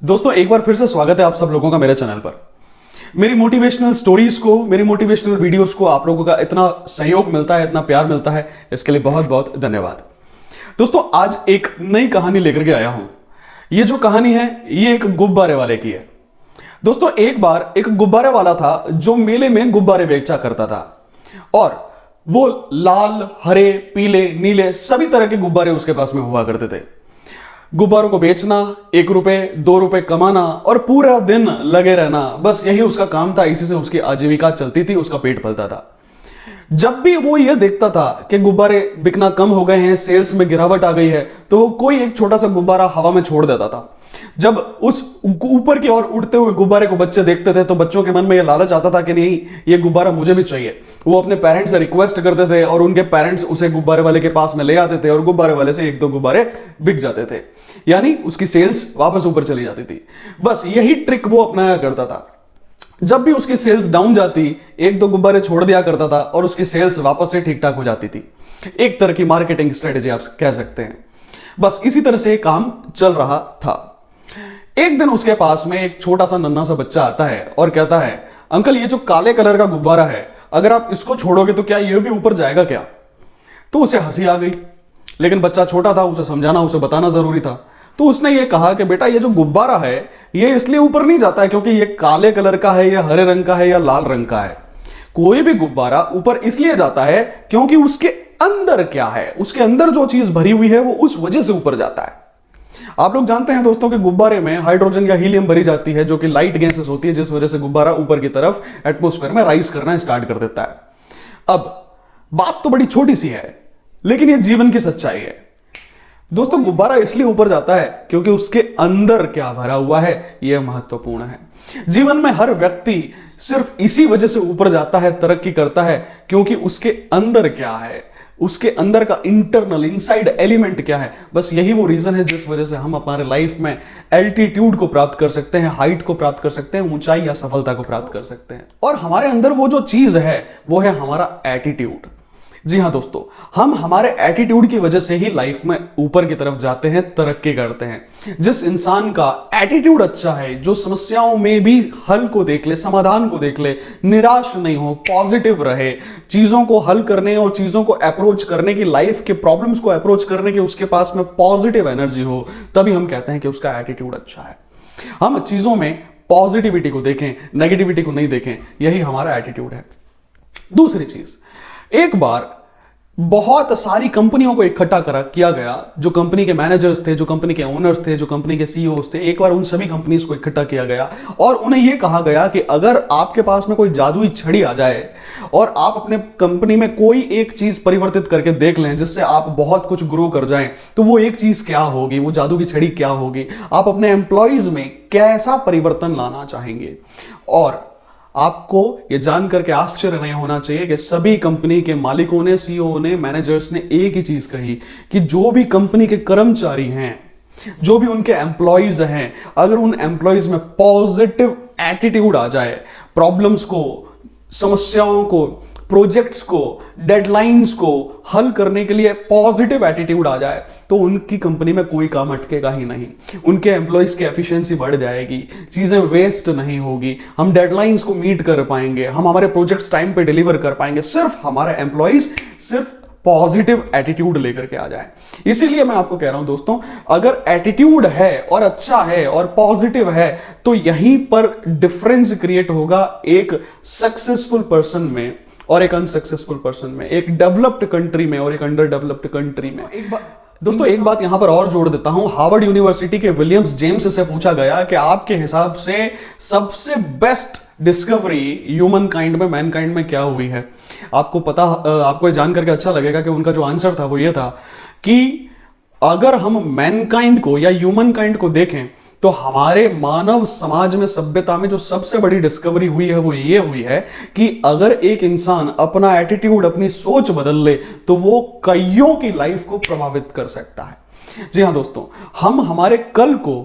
दोस्तों एक बार फिर से स्वागत है आप सब लोगों का मेरे चैनल पर। मेरी मोटिवेशनल स्टोरीज को, मेरी मोटिवेशनल वीडियोस को आप लोगों का इतना सहयोग मिलता है, इतना प्यार मिलता है, इसके लिए बहुत बहुत धन्यवाद। दोस्तों आज एक नई कहानी लेकर के आया हूं। ये जो कहानी है ये एक गुब्बारे वाले की है। दोस्तों एक बार एक गुब्बारे वाला था जो मेले में गुब्बारे बेचा करता था और वो लाल, हरे, पीले, नीले सभी तरह के गुब्बारे उसके पास में हुआ करते थे। गुब्बारों को बेचना, 1 रुपए 2 रुपए कमाना और पूरा दिन लगे रहना, बस यही उसका काम था। इसी से उसकी आजीविका चलती थी, उसका पेट पलता था। जब भी वो ये देखता था कि गुब्बारे बिकना कम हो गए हैं, सेल्स में गिरावट आ गई है, तो वो कोई एक छोटा सा गुब्बारा हवा में छोड़ देता था। जब उस ऊपर की ओर उड़ते हुए गुब्बारे को बच्चे देखते थे तो बच्चों के मन में यह लालच आता था कि नहीं, ये गुब्बारा मुझे भी चाहिए। वो अपने पेरेंट्स से रिक्वेस्ट करते थे और उनके पेरेंट्स उसे गुब्बारे वाले के पास में ले आते थे और गुब्बारे वाले से 1-2 गुब्बारे बिक जाते थे, यानी उसकी सेल्स वापस ऊपर चली जाती थी। बस यही ट्रिक वो अपनाया करता था। जब भी उसकी सेल्स डाउन जाती, 1-2 गुब्बारे छोड़ दिया करता था और उसकी सेल्स वापस से ठीक ठाक हो जाती थी। एक तरह की मार्केटिंग स्ट्रेटेजी आप कह सकते हैं। बस इसी तरह से काम चल रहा था। एक दिन उसके पास में एक छोटा सा नन्हा सा बच्चा आता है और कहता है, अंकल ये जो काले कलर का गुब्बारा है, अगर आप इसको छोड़ोगे तो क्या ये भी ऊपर जाएगा क्या? तो उसे हंसी आ गई, लेकिन बच्चा छोटा था, उसे समझाना, उसे बताना जरूरी था। तो उसने ये कहा कि बेटा ये जो गुब्बारा है ये इसलिए ऊपर नहीं जाता है क्योंकि ये काले कलर का है या हरे रंग का है या लाल रंग का है। कोई भी गुब्बारा ऊपर इसलिए जाता है क्योंकि उसके अंदर क्या है, उसके अंदर जो चीज भरी हुई है वो उस वजह से ऊपर जाता है। आप लोग जानते हैं दोस्तों कि गुब्बारे में हाइड्रोजन या हीलियम भरी जाती है जो कि लाइट गैसेस होती है, जिस वजह से गुब्बारा ऊपर की तरफ एटमॉस्फेयर में राइज करना स्टार्ट कर देता है। अब बात तो बड़ी छोटी सी है लेकिन यह जीवन की सच्चाई है। दोस्तों गुब्बारा इसलिए ऊपर जाता है क्योंकि उसके अंदर क्या भरा हुआ है यह महत्वपूर्ण है। जीवन में हर व्यक्ति सिर्फ इसी वजह से ऊपर जाता है, तरक्की करता है, क्योंकि उसके अंदर क्या है, उसके अंदर का इंटरनल इनसाइड एलिमेंट क्या है। बस यही वो रीजन है जिस वजह से हम हमारे लाइफ में एल्टीट्यूड को प्राप्त कर सकते हैं, हाइट को प्राप्त कर सकते हैं, ऊंचाई या सफलता को प्राप्त कर सकते हैं। और हमारे अंदर वो जो चीज है वो है हमारा एटीट्यूड। जी हां दोस्तों, हम हमारे एटीट्यूड की वजह से ही लाइफ में ऊपर की तरफ जाते हैं, तरक्की करते हैं। जिस इंसान का एटीट्यूड अच्छा है, जो समस्याओं में भी हल को देख ले, समाधान को देख ले, निराश नहीं हो, पॉजिटिव रहे, चीजों को हल करने और चीजों को अप्रोच करने की, लाइफ के प्रॉब्लम्स को अप्रोच करने की उसके पास में पॉजिटिव एनर्जी हो, तभी हम कहते हैं कि उसका एटीट्यूड अच्छा है। हम चीजों में पॉजिटिविटी को देखें, नेगेटिविटी को नहीं देखें, यही हमारा एटीट्यूड है। दूसरी चीज, एक बार बहुत सारी कंपनियों को इकट्ठा किया गया। जो कंपनी के मैनेजर्स थे, जो कंपनी के ओनर्स थे, जो कंपनी के सीईओस थे, एक बार उन सभी कंपनीज को इकट्ठा किया गया और उन्हें यह कहा गया कि अगर आपके पास में कोई जादुई छड़ी आ जाए और आप अपने कंपनी में कोई एक चीज परिवर्तित करके देख लें जिससे आप बहुत कुछ ग्रो कर जाएं, तो वो एक चीज क्या होगी, वो जादू की छड़ी क्या होगी, आप अपने एम्प्लॉइज में कैसा परिवर्तन लाना चाहेंगे। और आपको यह जानकर के आश्चर्य नहीं होना चाहिए कि सभी कंपनी के मालिकों ने, सीईओ ने, मैनेजर्स ने एक ही चीज कही कि जो भी कंपनी के कर्मचारी हैं, जो भी उनके एम्प्लॉइज हैं, अगर उन एम्प्लॉइज में पॉजिटिव एटीट्यूड आ जाए, प्रॉब्लम्स को, समस्याओं को, प्रोजेक्ट्स को, डेडलाइंस को हल करने के लिए पॉजिटिव एटीट्यूड आ जाए, तो उनकी कंपनी में कोई काम अटकेगा ही नहीं। उनके एम्प्लॉइज की एफिशिएंसी बढ़ जाएगी, चीजें वेस्ट नहीं होगी, हम डेडलाइंस को मीट कर पाएंगे, हम हमारे प्रोजेक्ट्स टाइम पे डिलीवर कर पाएंगे, सिर्फ हमारे एम्प्लॉइज सिर्फ पॉजिटिव एटीट्यूड लेकर के आ जाए। इसीलिए मैं आपको कह रहा हूं दोस्तों, अगर एटीट्यूड है और अच्छा है और पॉजिटिव है तो यहीं पर डिफरेंस क्रिएट होगा एक सक्सेसफुल पर्सन में और एक अनसक्सेसफुल पर्सन में, एक डेवलप्ड कंट्री में और एक अंडर डेवलप्ड कंट्री में। दोस्तों एक बात यहां पर और जोड़ देता हूं, हार्वर्ड यूनिवर्सिटी के विलियम्स जेम्स से पूछा गया कि आपके हिसाब से सबसे बेस्ट डिस्कवरी ह्यूमन काइंड में, मैनकाइंड में क्या हुई है। आपको जान करके अच्छा लगेगा कि उनका जो आंसर था वो ये था कि अगर हम मैनकाइंड को या ह्यूमन काइंड को देखें तो हमारे मानव समाज में, सभ्यता में जो सबसे बड़ी डिस्कवरी हुई है वो ये हुई है कि अगर एक इंसान अपना एटीट्यूड, अपनी सोच बदल ले तो वो कईयों की लाइफ को प्रभावित कर सकता है। जी हां दोस्तों, हम हमारे कल को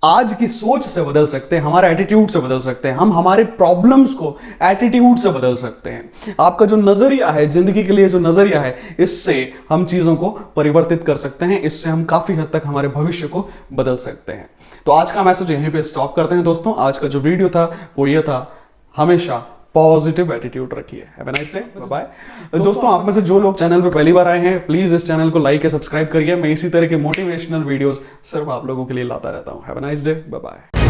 आज की सोच से बदल सकते हैं, हमारे एटीट्यूड से बदल सकते हैं, हम हमारे प्रॉब्लम्स को एटीट्यूड से बदल सकते हैं। आपका जो नजरिया है जिंदगी के लिए, जो नजरिया है, इससे हम चीजों को परिवर्तित कर सकते हैं, इससे हम काफी हद तक हमारे भविष्य को बदल सकते हैं। तो आज का मैसेज यहीं पे स्टॉप करते हैं दोस्तों। आज का जो वीडियो था वो ये था, हमेशा पॉजिटिव एटीट्यूड रखिए। Have a nice day, bye bye. दोस्तों आप में से जो लोग चैनल पे पहली बार आए हैं, प्लीज इस चैनल को लाइक या सब्सक्राइब करिए। मैं इसी तरह के मोटिवेशनल वीडियोस सिर्फ आप लोगों के लिए लाता रहता हूं। Have a nice day, bye bye.